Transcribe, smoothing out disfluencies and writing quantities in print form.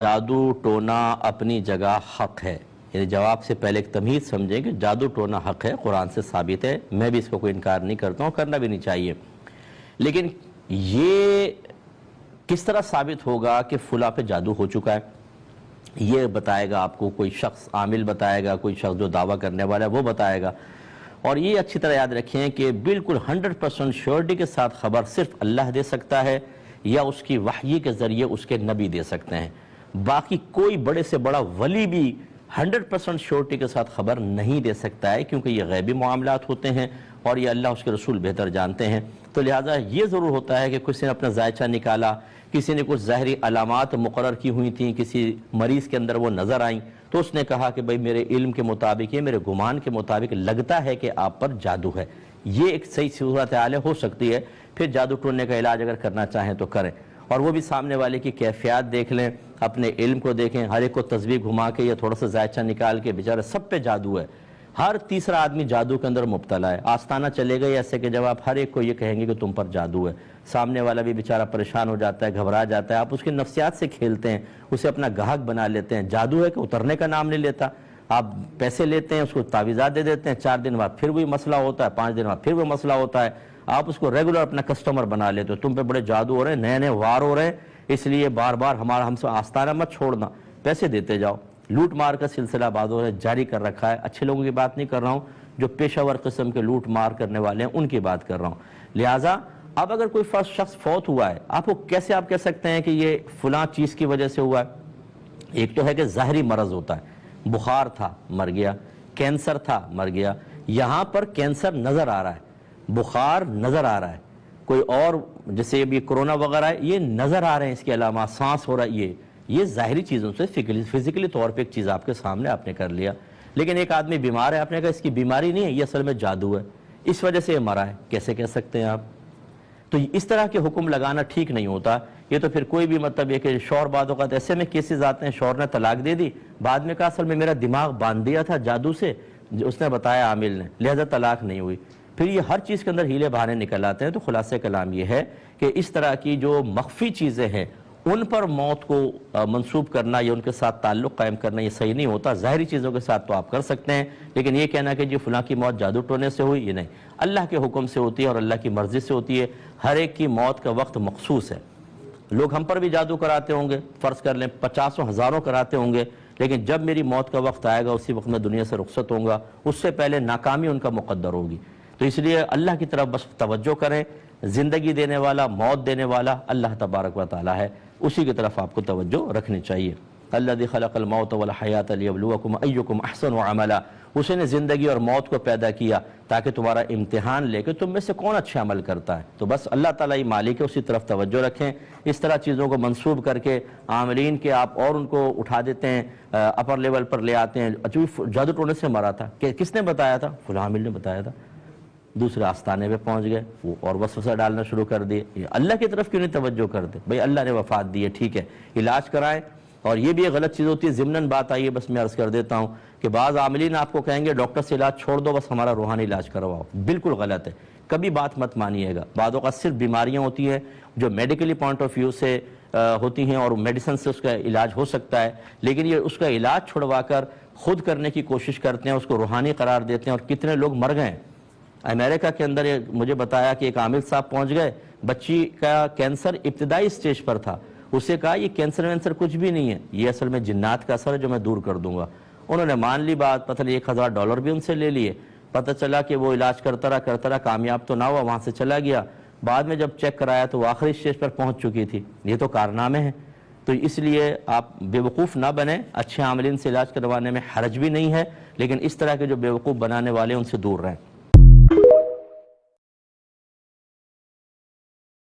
جادو ٹونا اپنی جگہ حق ہے، یعنی جواب سے پہلے ایک تمہید سمجھیں کہ جادو ٹونا حق ہے، قرآن سے ثابت ہے، میں بھی اس کو کوئی انکار نہیں کرتا ہوں، کرنا بھی نہیں چاہیے۔ لیکن یہ کس طرح ثابت ہوگا کہ فلاں پہ جادو ہو چکا ہے؟ یہ بتائے گا آپ کو کوئی شخص، عامل بتائے گا، کوئی شخص جو دعویٰ کرنے والا ہے وہ بتائے گا۔ اور یہ اچھی طرح یاد رکھیں کہ بالکل 100% شیورٹی کے ساتھ خبر صرف اللہ دے سکتا ہے یا اس کی وحی کے ذریعے اس کے نبی دے سکتے ہیں، باقی کوئی بڑے سے بڑا ولی بھی 100% شیورٹی کے ساتھ خبر نہیں دے سکتا ہے، کیونکہ یہ غیبی معاملات ہوتے ہیں اور یہ اللہ اس کے رسول بہتر جانتے ہیں۔ تو لہٰذا یہ ضرور ہوتا ہے کہ کسی نے اپنا ذائچہ نکالا، کسی نے کچھ ظاہری علامات مقرر کی ہوئی تھیں، کسی مریض کے اندر وہ نظر آئیں، تو اس نے کہا کہ بھئی میرے علم کے مطابق، یہ میرے گمان کے مطابق لگتا ہے کہ آپ پر جادو ہے۔ یہ ایک صحیح صورتحال ہو سکتی ہے، پھر جادو ٹونے کا علاج اگر کرنا چاہیں تو کریں، اور وہ بھی سامنے والے کی کیفیات دیکھ لیں، اپنے علم کو دیکھیں، ہر ایک کو تسبیح گھما کے یا تھوڑا سا ذائچہ نکال کے، بیچارہ سب پہ جادو ہے، ہر تیسرا آدمی جادو کے اندر مبتلا ہے، آستانہ چلے گئے ایسے کہ جب آپ ہر ایک کو یہ کہیں گے کہ تم پر جادو ہے، سامنے والا بھی بیچارہ پریشان ہو جاتا ہے، گھبرا جاتا ہے، آپ اس کی نفسیات سے کھیلتے ہیں، اسے اپنا گاہک بنا لیتے ہیں۔ جادو ہے کہ اترنے کا نام نہیں لیتا، آپ پیسے لیتے ہیں، اس کو تعویذات دے دیتے ہیں، 4 دن بعد پھر وہی مسئلہ ہوتا ہے، 5 دن بعد پھر وہ مسئلہ ہوتا ہے، آپ اس کو ریگولر اپنا کسٹمر بنا لیتے ہو، تم پہ بڑے جادو ہو رہے ہیں، نئے نئے وار ہو رہے ہیں، اس لیے بار بار ہم سے آستانہ مت چھوڑنا، پیسے دیتے جاؤ۔ لوٹ مار کا سلسلہ بعضوں نے جاری کر رکھا ہے، اچھے لوگوں کی بات نہیں کر رہا ہوں، جو پیشہ ور قسم کے لوٹ مار کرنے والے ہیں ان کی بات کر رہا ہوں۔ لہٰذا اب اگر کوئی شخص فوت ہوا ہے، آپ کو کیسے آپ کہہ سکتے ہیں کہ یہ فلاں چیز کی وجہ سے ہوا ہے؟ ایک تو ہے کہ ظاہری مرض ہوتا ہے، بخار تھا مر گیا، کینسر تھا مر گیا، یہاں پر کینسر نظر آ رہا ہے، بخار نظر آ رہا ہے، کوئی اور جیسے ابھی کرونا وغیرہ ہے یہ نظر آ رہے ہیں، اس کے علامات، سانس ہو رہا ہے، یہ ظاہری چیزوں سے فزیکلی طور پہ ایک چیز آپ کے سامنے آپ نے کر لیا۔ لیکن ایک آدمی بیمار ہے، آپ نے کہا اس کی بیماری نہیں ہے، یہ اصل میں جادو ہے، اس وجہ سے یہ مرا ہے، کیسے کہہ سکتے ہیں آپ؟ تو اس طرح کے حکم لگانا ٹھیک نہیں ہوتا۔ یہ تو پھر کوئی بھی مطلب یہ کہ شوہر بعد اوقات ایسے میں کیسز آتے ہیں، شوہر نے طلاق دے دی، بعد میں کہا اصل میں میرا دماغ باندھ دیا تھا جادو سے، اس نے بتایا عامل نے، لہذا طلاق نہیں ہوئی۔ پھر یہ ہر چیز کے اندر ہیلے بہانے نکل آتے ہیں۔ تو خلاصہ کلام یہ ہے کہ اس طرح کی جو مخفی چیزیں ہیں ان پر موت کو منسوب کرنا یا ان کے ساتھ تعلق قائم کرنا یہ صحیح نہیں ہوتا۔ ظاہری چیزوں کے ساتھ تو آپ کر سکتے ہیں، لیکن یہ کہنا کہ جی فلاں کی موت جادو ٹونے سے ہوئی، یہ نہیں، اللہ کے حکم سے ہوتی ہے اور اللہ کی مرضی سے ہوتی ہے۔ ہر ایک کی موت کا وقت مخصوص ہے۔ لوگ ہم پر بھی جادو کراتے ہوں گے، فرض کر لیں 50 ہزاروں کراتے ہوں گے، لیکن جب میری موت کا وقت آئے گا اسی وقت میں دنیا سے رخصت ہوں گا، اس سے پہلے ناکامی ان کا مقدر ہوگی۔ تو اس لیے اللہ کی طرف بس توجہ کریں، زندگی دینے والا، موت دینے والا اللہ تبارک و تعالی ہے، اسی کی طرف آپ کو توجہ رکھنی چاہیے۔ الذی خلق الموت والحیات لیبلوکم ایکم احسن عملا، اسی نے زندگی اور موت کو پیدا کیا تاکہ تمہارا امتحان لے کہ تم میں سے کون اچھا عمل کرتا ہے۔ تو بس اللہ تعالیٰ ہی مالک ہے، اسی طرف توجہ رکھیں۔ اس طرح چیزوں کو منسوب کر کے عاملین کے آپ اور ان کو اٹھا دیتے ہیں، اپر لیول پر لے آتے ہیں، جادو ٹونے سے مرا تھا، کہ کس نے بتایا تھا؟ فلاں عامل نے بتایا تھا، دوسرے آستانے پہ پہنچ گئے، وہ اور وسوسہ ڈالنا شروع کر دیے۔ یہ اللہ کی طرف کیوں نہیں توجہ کرتے؟ بھئی اللہ نے وفات دی ہے، ٹھیک ہے، علاج کرائیں۔ اور یہ بھی ایک غلط چیز ہوتی ہے، ضمناً بات آئی ہے، بس میں عرض کر دیتا ہوں کہ بعض عاملین آپ کو کہیں گے ڈاکٹر سے علاج چھوڑ دو، بس ہمارا روحانی علاج کرواؤ، بالکل غلط ہے، کبھی بات مت مانیے گا۔ بعض اوقات صرف بیماریاں ہوتی ہیں جو میڈیکلی پوائنٹ آف ویو سے ہوتی ہیں اور میڈیسن سے اس کا علاج ہو سکتا ہے، لیکن یہ اس کا علاج چھڑوا کر خود کرنے کی کوشش کرتے ہیں، اس کو روحانی قرار دیتے ہیں، اور کتنے لوگ مر گئے ہیں۔ امریکہ کے اندر مجھے بتایا کہ ایک عامل صاحب پہنچ گئے، بچی کا کینسر ابتدائی سٹیج پر تھا، اسے کہا یہ کینسر وینسر کچھ بھی نہیں ہے، یہ اصل میں جنات کا اثر ہے جو میں دور کر دوں گا۔ انہوں نے مان لی بات، پتہ نہیں $1000 بھی ان سے لے لیے، پتہ چلا کہ وہ علاج کرتا رہا کامیاب تو نہ ہوا، وہاں سے چلا گیا۔ بعد میں جب چیک کرایا تو وہ آخری سٹیج پر پہنچ چکی تھی۔ یہ تو کارنامے ہیں۔ تو اس لیے آپ بے وقوف نہ بنیں، اچھے عاملین سے علاج کروانے میں حرج بھی نہیں ہے، لیکن اس طرح کے جو بے وقوف بنانے والے ان سے دور رہیں۔